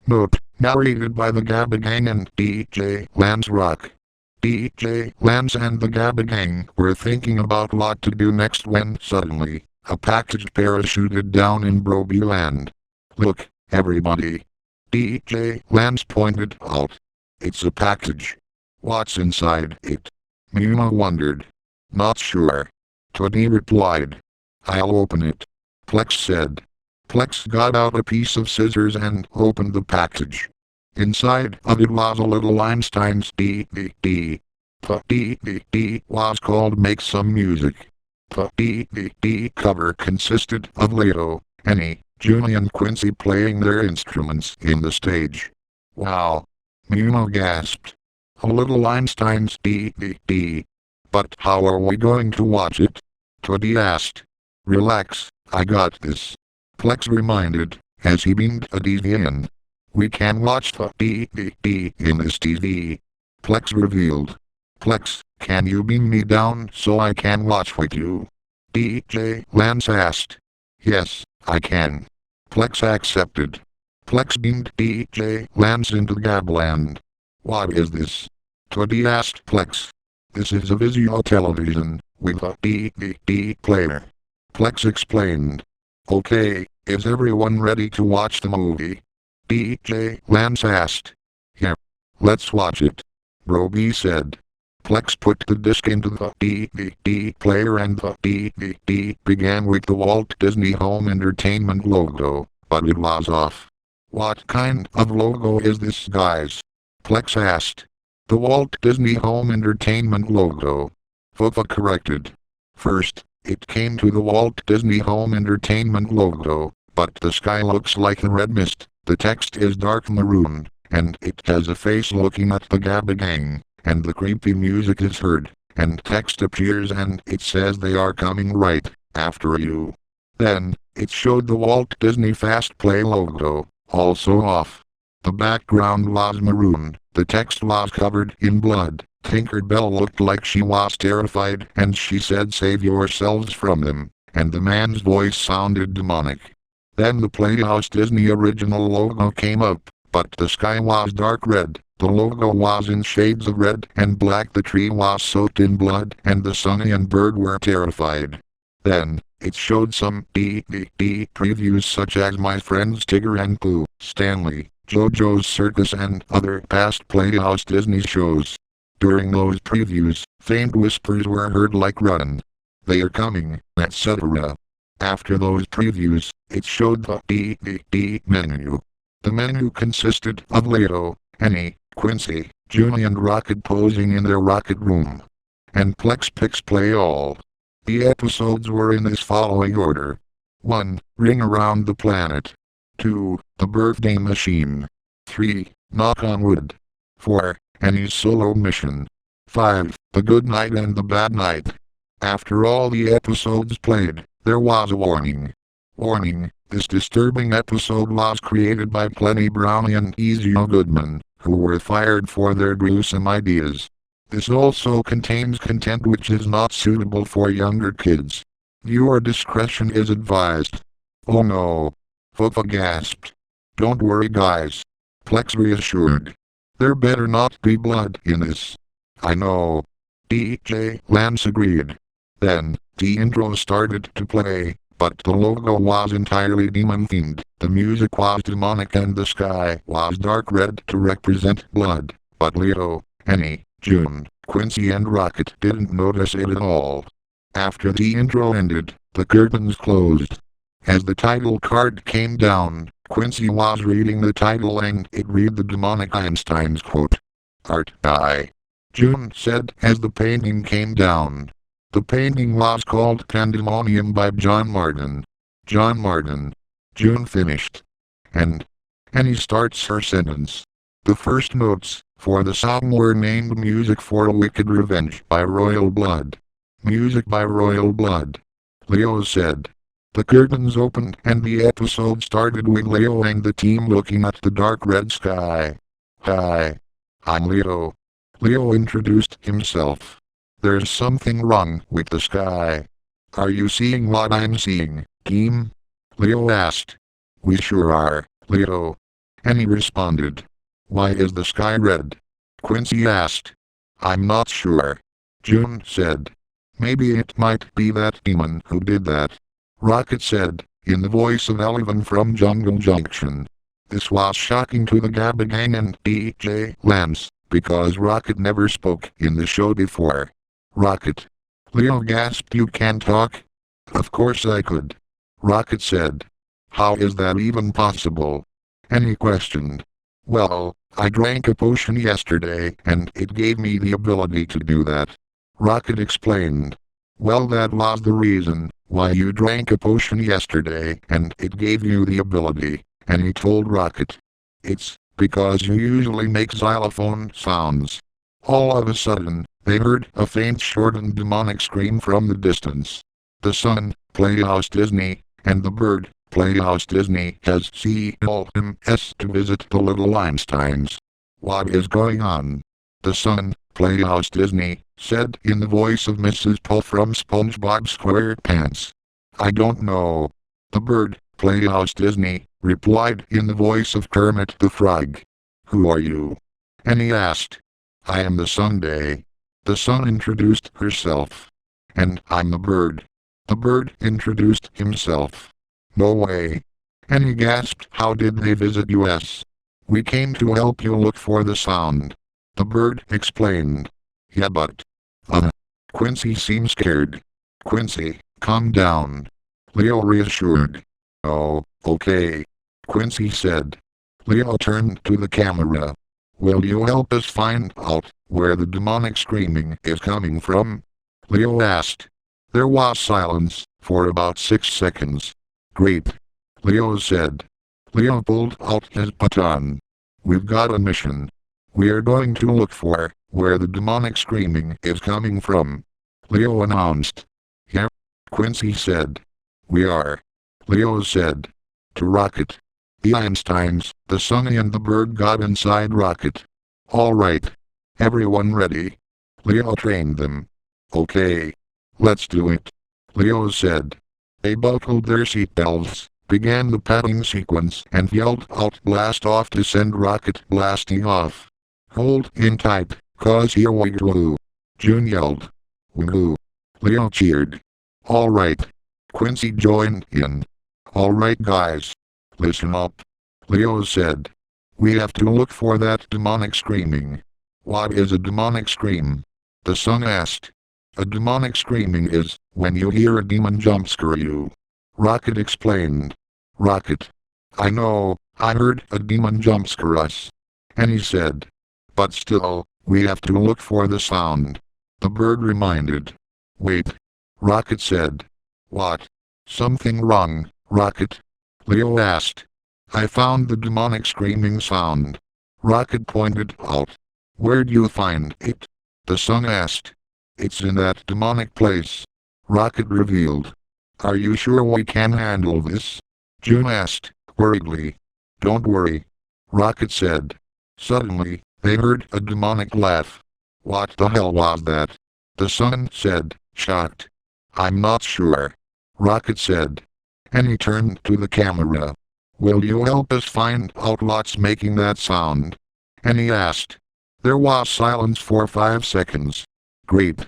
Note, narrated by the Gabba Gang and DJ Lance Rock. DJ Lance and the Gabba Gang were thinking about what to do next when suddenly, a package parachuted down in Broby Land. Look, everybody. DJ Lance pointed out. It's a package. What's inside it? Mima wondered. Not sure. Toddy replied. I'll open it. Plex said. Plex got out a piece of scissors and opened the package. Inside of it was a little Einsteins DVD. The DVD was called Make Some Music. The DVD cover consisted of Leto, Annie, Julie and Quincy playing their instruments in the stage. Wow! Mima gasped. A little Einsteins DVD. But how are we going to watch it? Toddy asked. Relax, I got this. Plex reminded, as he beamed a DVD in. We can watch the DVD in this TV. Plex revealed. Plex, can you beam me down so I can watch with you? DJ Lance asked. Yes, I can. Plex accepted. Plex beamed DJ Lance into Gabland. What is this? Toddy asked Plex. This is a Vizio television, with a DVD player. Plex explained. Okay, is everyone ready to watch the movie? DJ Lance asked. Yeah. Let's watch it. Broby said. Plex put the disc into the DVD player and the DVD began with the Walt Disney Home Entertainment logo, but it was off. What kind of logo is this, guys? Plex asked. The Walt Disney Home Entertainment logo. Fufa corrected. First, it came to the Walt Disney Home Entertainment logo, but the sky looks like a red mist, the text is dark maroon, and it has a face looking at the Gabba Gang, and the creepy music is heard, and text appears and it says they are coming right after you. Then, it showed the Walt Disney Fast Play logo, also off. The background was maroon, the text was covered in blood. Tinkerbell looked like she was terrified and she said save yourselves from them, and the man's voice sounded demonic. Then the Playhouse Disney original logo came up, but the sky was dark red, the logo was in shades of red and black, the tree was soaked in blood and the Sunny and Bird were terrified. Then, it showed some DVD previews such as My Friends Tigger and Pooh, Stanley, JoJo's Circus and other past Playhouse Disney shows. During those previews, faint whispers were heard like run. They are coming, etc. After those previews, it showed the DVD menu. The menu consisted of Leto, Annie, Quincy, Julie and Rocket posing in their rocket room. And Plex picks play all. The episodes were in this following order. 1. Ring Around the Planet. 2. The Birthday Machine. 3. Knock on Wood. 4. Annie's Solo Mission. 5. The Good Night and the Bad Night. After all the episodes played, there was a warning. Warning, this disturbing episode was created by Plenty Brownie and Ezio Goodman, who were fired for their gruesome ideas. This also contains content which is not suitable for younger kids. Viewer discretion is advised. Oh no. Fufa gasped. Don't worry guys. Plex reassured. There better not be blood in this. I know. DJ Lance agreed. Then, the intro started to play, but the logo was entirely demon-themed, the music was demonic and the sky was dark red to represent blood, but Leto, Annie, June, Quincy and Rocket didn't notice it at all. After the intro ended, the curtains closed. As the title card came down, Quincy was reading the title and it read the demonic Einsteins quote. Art by June said as the painting came down. The painting was called Pandemonium by John Martin. John Martin. June finished. And he starts her sentence. The first notes for the song were named Music for a Wicked Revenge by Royal Blood. Music by Royal Blood. Leo said. The curtains opened and the episode started with Leo and the team looking at the dark red sky. Hi. I'm Leo. Leo introduced himself. There's something wrong with the sky. Are you seeing what I'm seeing, team? Leo asked. We sure are, Leo. And he responded, "Why is the sky red?" Quincy asked. "I'm not sure." June said, "Maybe it might be that demon who did that." Rocket said, in the voice of Elvin from Jungle Junction. This was shocking to the Gabba Gang and DJ Lance, because Rocket never spoke in the show before. Rocket. Leo gasped, "You can talk?" "Of course I could." Rocket said. "How is that even possible?" And he questioned. "Well, I drank a potion yesterday and it gave me the ability to do that." Rocket explained. "Well, that was the reason why you drank a potion yesterday and it gave you the ability." And he told Rocket, "It's because you usually make xylophone sounds." All of a sudden, they heard a faint shortened demonic scream from the distance. The sun, Playhouse Disney, and the bird, Playhouse Disney, has CLMS to visit the little Einsteins. "What is going on?" The sun, Playhouse Disney, said in the voice of Mrs. Puff from SpongeBob SquarePants. "I don't know." The bird, Playhouse Disney, replied in the voice of Kermit the Frog. "Who are you?" And he asked. "I am the Sunday." The sun introduced herself. "And I'm the bird." The bird introduced himself. "No way." And he gasped, "How did they visit us?" "We came to help you look for the sound." The bird explained. "Yeah, but..." Quincy seemed scared. "Quincy, calm down." Leo reassured. "Oh, okay." Quincy said. Leo turned to the camera. "Will you help us find out where the demonic screaming is coming from?" Leo asked. There was silence for about 6 seconds. "Great," Leo said. Leo pulled out his baton. "We've got a mission. We are going to look for where the demonic screaming is coming from," Leo announced. "Yeah," Quincy said. "We are," Leo said. To Rocket. The Einsteins, the Sunny and the bird got inside Rocket. "All right. Everyone ready?" Leo trained them. "Okay. Let's do it," Leo said. They buckled their seatbelts, began the padding sequence, and yelled out "Blast off" to send Rocket blasting off. "Hold in tight, 'cause here we go," June yelled. "Woo!" Leo cheered. "All right." Quincy joined in. "All right, guys. Listen up," Leo said. "We have to look for that demonic screaming." "What is a demonic scream?" the sun asked. "A demonic screaming is when you hear a demon jump scare you," Rocket explained. Rocket. "I know, I heard a demon jump scare us." And he said. "But still, we have to look for the sound," the bird reminded. "Wait," Rocket said. "What? Something wrong, Rocket?" Leo asked. "I found the demonic screaming sound," Rocket pointed out. "Where'd you find it?" the sun asked. "It's in that demonic place," Rocket revealed. "Are you sure we can handle this?" June asked, worriedly. "Don't worry," Rocket said. Suddenly, they heard a demonic laugh. "What the hell was that?" the sun said, shocked. "I'm not sure," Rocket said. And he turned to the camera. "Will you help us find out what's making that sound?" And he asked. There was silence for 5 seconds. "Great,"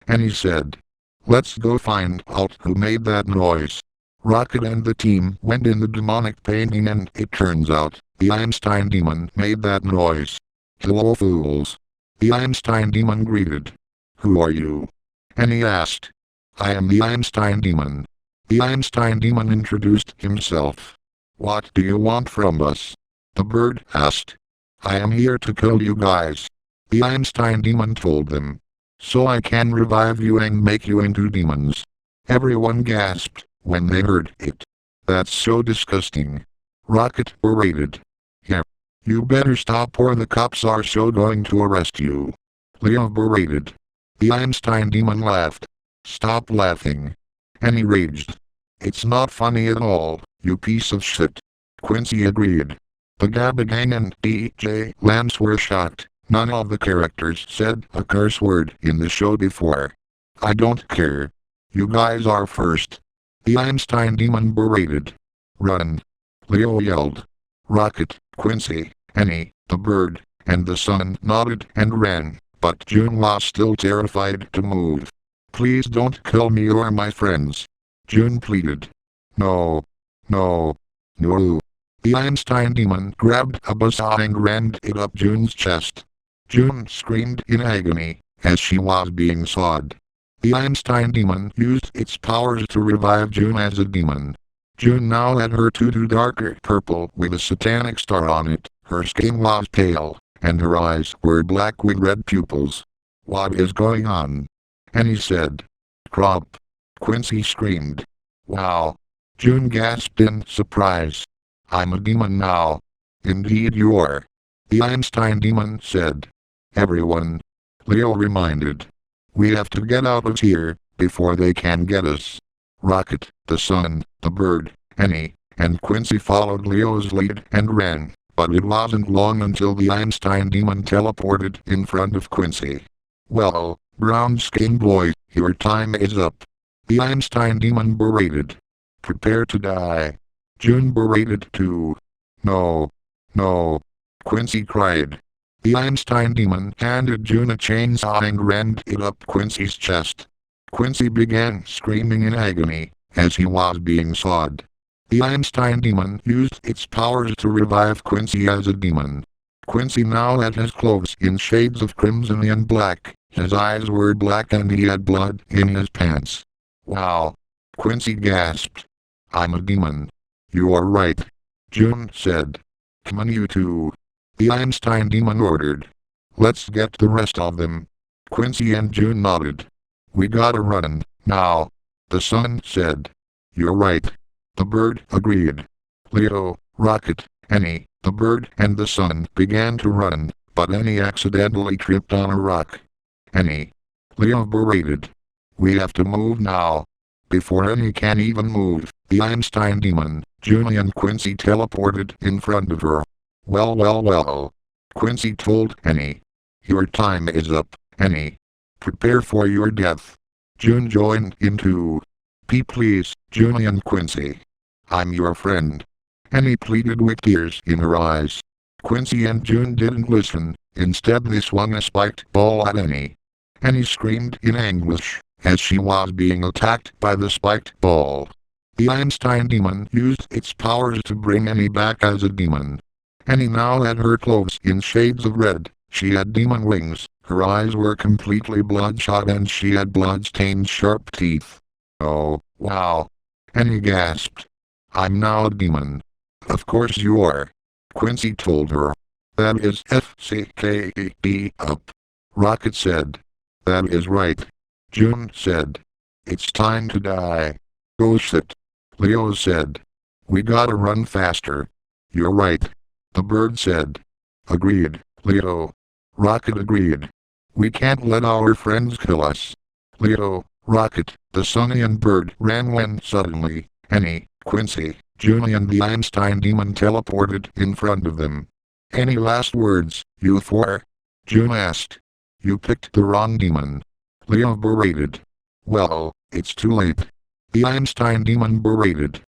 and he said. "Let's go find out who made that noise." Rocket and the team went in the demonic painting and it turns out, the Einstein demon made that noise. "Hello, fools," the Einstein demon greeted. "Who are you?" and he asked. "I am the Einstein demon." The Einstein demon introduced himself. "What do you want from us?" the bird asked. "I am here to kill you guys," the Einstein demon told them. "So I can revive you and make you into demons." Everyone gasped when they heard it. "That's so disgusting," Rocket berated. "Yeah. You better stop or the cops are so going to arrest you," Leo berated. The Einstein demon laughed. "Stop laughing." And he raged. "It's not funny at all, you piece of shit," Quincy agreed. The Gabba Gang and DJ Lance were shocked. None of the characters said a curse word in the show before. "I don't care. You guys are first," the Einstein demon berated. "Run," Leo yelled. Rocket, Quincy, Annie, the bird, and the sun nodded and ran, but June was still terrified to move. Please don't kill me or my friends, June pleaded. No. No. No. The Einstein demon grabbed a buzzsaw and rammed it up June's chest. June screamed in agony as she was being sawed. The Einstein demon used its powers to revive June as a demon. June now had her tutu darker purple with a satanic star on it, her skin was pale, and her eyes were black with red pupils. What is going on? Annie said. Crop. Quincy screamed. Wow. June gasped in surprise. I'm a demon now. Indeed you are. The Einstein demon said. Everyone. Leo reminded. We have to get out of here before they can get us. Rocket, the sun, the bird, Annie, and Quincy followed Leo's lead and ran, but it wasn't long until the Einstein demon teleported in front of Quincy. Well, brown-skinned boy, your time is up. The Einstein demon berated. Prepare to die. June berated too. No. No. Quincy cried. The Einstein demon handed June a chainsaw and rammed it up Quincy's chest. Quincy began screaming in agony as he was being sawed. The Einstein demon used its powers to revive Quincy as a demon. Quincy now had his clothes in shades of crimson and black, his eyes were black and he had blood in his pants. Wow. Quincy gasped. I'm a demon. You are right. June said. Come on you two. The Einstein demon ordered. Let's get the rest of them. Quincy and June nodded. We gotta run, now. The sun said. You're right. The bird agreed. Leo, Rocket, Annie, the bird and the sun began to run, but Annie accidentally tripped on a rock. Annie. Leo berated. We have to move now. Before Annie can even move, the Einstein demon, June and Quincy teleported in front of her. Well. Quincy told Annie. Your time is up, Annie. Prepare for your death. June joined in too. Please, June and Quincy. I'm your friend. Annie pleaded with tears in her eyes. Quincy and June didn't listen, instead they swung a spiked ball at Annie. Annie screamed in anguish as she was being attacked by the spiked ball. The Einstein demon used its powers to bring Annie back as a demon. Annie now had her clothes in shades of red, she had demon wings, her eyes were completely bloodshot and she had blood-stained sharp teeth. Oh, wow. Annie gasped. I'm now a demon. Of course you are. Quincy told her. That is FCKD up. Rocket said. That is right. June said. It's time to die. Oh shit. Leo said. We gotta run faster. You're right. The bird said. Agreed, Leo. Rocket agreed. We can't let our friends kill us. Leo, Rocket, the sun and bird ran when suddenly, Annie, Quincy, June and the Einstein demon teleported in front of them. Any last words, you four? June asked. You picked the wrong demon. Leo berated. Well, it's too late. The Einstein demon berated.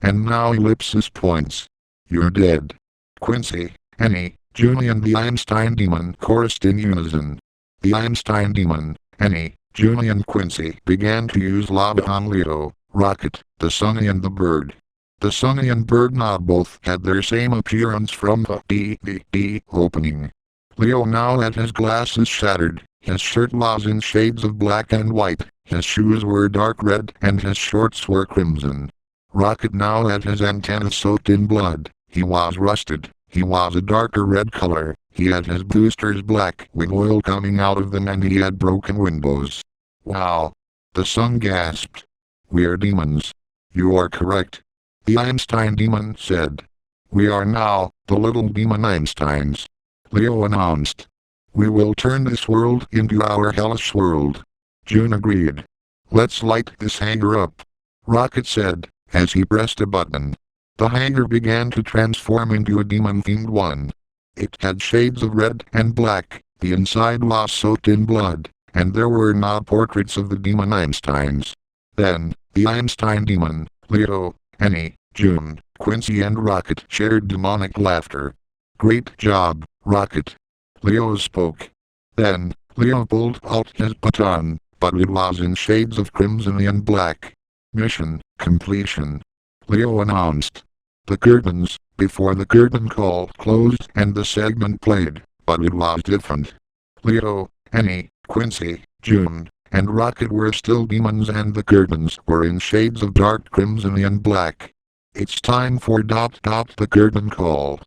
And now ellipsis points. You're dead. Quincy, Annie, June and the Einstein demon chorused in unison. The Einstein demon, Annie, June and Quincy began to use lava on Leo, Rocket, the sun and the bird. The sun and bird now both had their same appearance from the DVD opening. Leo now had his glasses shattered, his shirt was in shades of black and white, his shoes were dark red and his shorts were crimson. Rocket now had his antennas soaked in blood, he was rusted, he was a darker red color, he had his boosters black with oil coming out of them and he had broken windows. Wow. The sun gasped. We're demons. You are correct. The Einstein demon said. We are now the little demon Einsteins. Leo announced. We will turn this world into our hellish world. June agreed. Let's light this hangar up. Rocket said, as he pressed a button. The hangar began to transform into a demon-themed one. It had shades of red and black, the inside was soaked in blood, and there were now portraits of the demon Einsteins. Then, the Einstein demon, Leo, Annie, June, Quincy and Rocket shared demonic laughter. "Great job, Rocket," Leo spoke. Then, Leo pulled out his baton, but it was in shades of crimson and black. "Mission completion," Leo announced. The curtains, before the curtain call closed and the segment played, but it was different. Leo, Annie, Quincy, June, and Rocket were still demons and the curtains were in shades of dark crimson and black. "It's time for ... the curtain call,"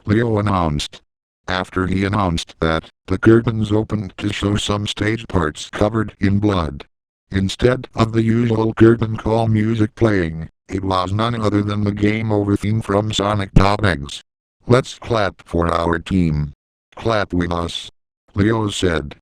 Leo announced. After he announced that, the curtains opened to show some stage parts covered in blood. Instead of the usual curtain call music playing, it was none other than the game over theme from Sonic Eggs. "Let's clap for our team. Clap with us," Leo said.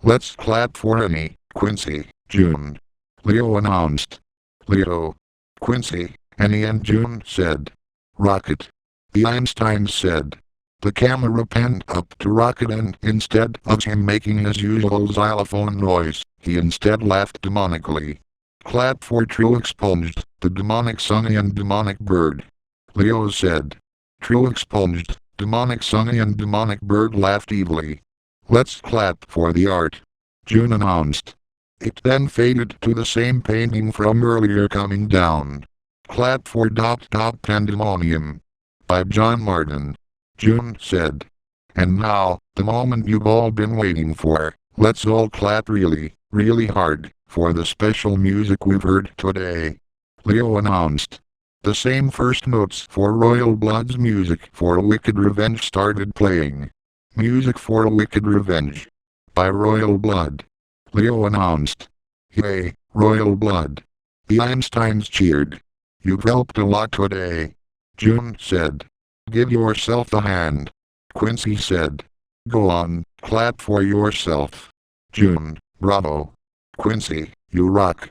"Let's clap for Annie, Quincy, June," Leo announced. Leo, Quincy, Annie and June said. "Rocket," the Einsteins said. The camera panned up to Rocket and instead of him making his usual xylophone noise, he instead laughed demonically. "Clap for True Expunged, the demonic Sunny and demonic Bird," Leo said. True Expunged, demonic Sunny and demonic Bird laughed evilly. "Let's clap for the art," June announced. It then faded to the same painting from earlier coming down. "Clap for ... Pandemonium," by John Martin, June said. "And now, the moment you've all been waiting for, let's all clap really, really hard, for the special music we've heard today," Leo announced. The same first notes for Royal Blood's Music for a Wicked Revenge started playing. "Music for a Wicked Revenge," by Royal Blood, Leo announced. "Yay, Royal Blood," the Einsteins cheered. "You've helped a lot today," June said. "Give yourself a hand," Quincy said. "Go on, clap for yourself." June, "Bravo. Quincy, you rock."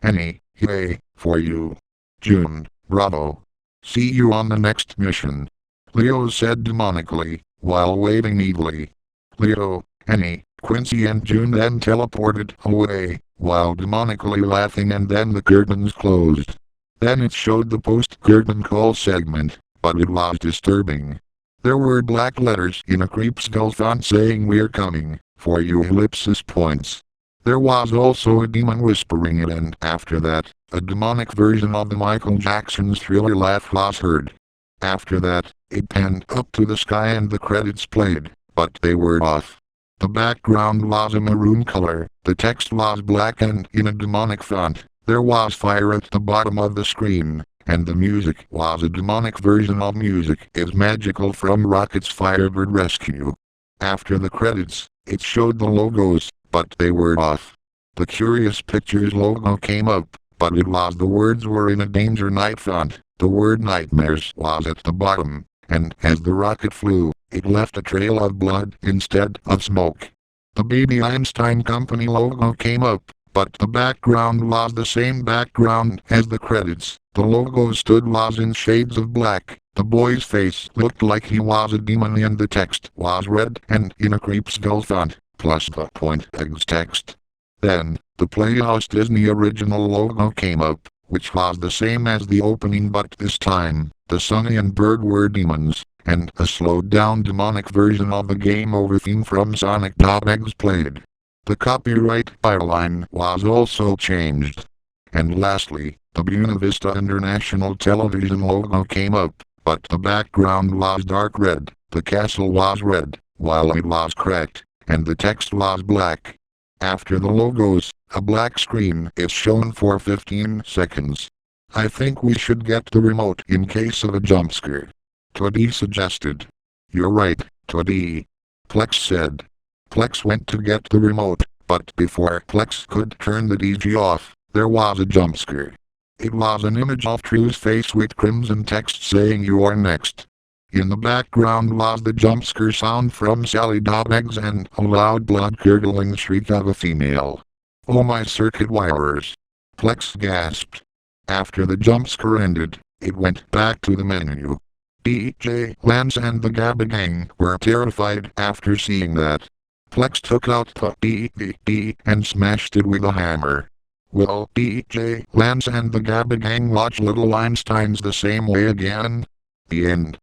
Annie, "Yay, for you." June, "Bravo. See you on the next mission," Leo said demonically, while waving evilly. Leo, Annie, Quincy and June then teleported away, while demonically laughing, and then the curtains closed. Then it showed the post-curtain call segment, but it was disturbing. There were black letters in a creep skull font saying "We're coming for you!" ellipsis points. There was also a demon whispering it, and after that, a demonic version of the Michael Jackson's Thriller laugh was heard. After that, it panned up to the sky and the credits played, but they were off. The background was a maroon color, the text was black and in a demonic font. There was fire at the bottom of the screen, and the music was a demonic version of Music is Magical from Rocket's Firebird Rescue. After the credits, it showed the logos, but they were off. The Curious Pictures logo came up, but it was the words were in a Danger Night font. The word Nightmares was at the bottom, and as the rocket flew, it left a trail of blood instead of smoke. The Baby Einstein Company logo came up, but the background was the same background as the credits. The logo stood was in shades of black. The boy's face looked like he was a demon and the text was red and in a creep skull font, plus the .eggs text. Then, the Playhouse Disney original logo came up, which was the same as the opening, but this time, the Sunny and Bird were demons, and a slowed-down demonic version of the game over theme from Sonic Eggs played. The copyright byline was also changed. And lastly, the Buena Vista International Television logo came up, but the background was dark red, the castle was red, while it was cracked, and the text was black. After the logos, a black screen is shown for 15 seconds. "I think we should get the remote in case of a jump scare," Toddy suggested. "You're right, Toddy," Plex said. Plex went to get the remote, but before Plex could turn the DJ off, there was a jump scare. It was an image of True's face with crimson text saying "You are next." In the background was the jump scare sound from Sally Eggs and a loud blood-curdling shriek of a female. "Oh my circuit wires!" Plex gasped. After the jump scare ended, it went back to the menu. DJ Lance and the Gabba Gang were terrified after seeing that. Plex took out the DVD and smashed it with a hammer. Will DJ Lance and the Gabba Gang watch Little Einsteins the same way again? The end.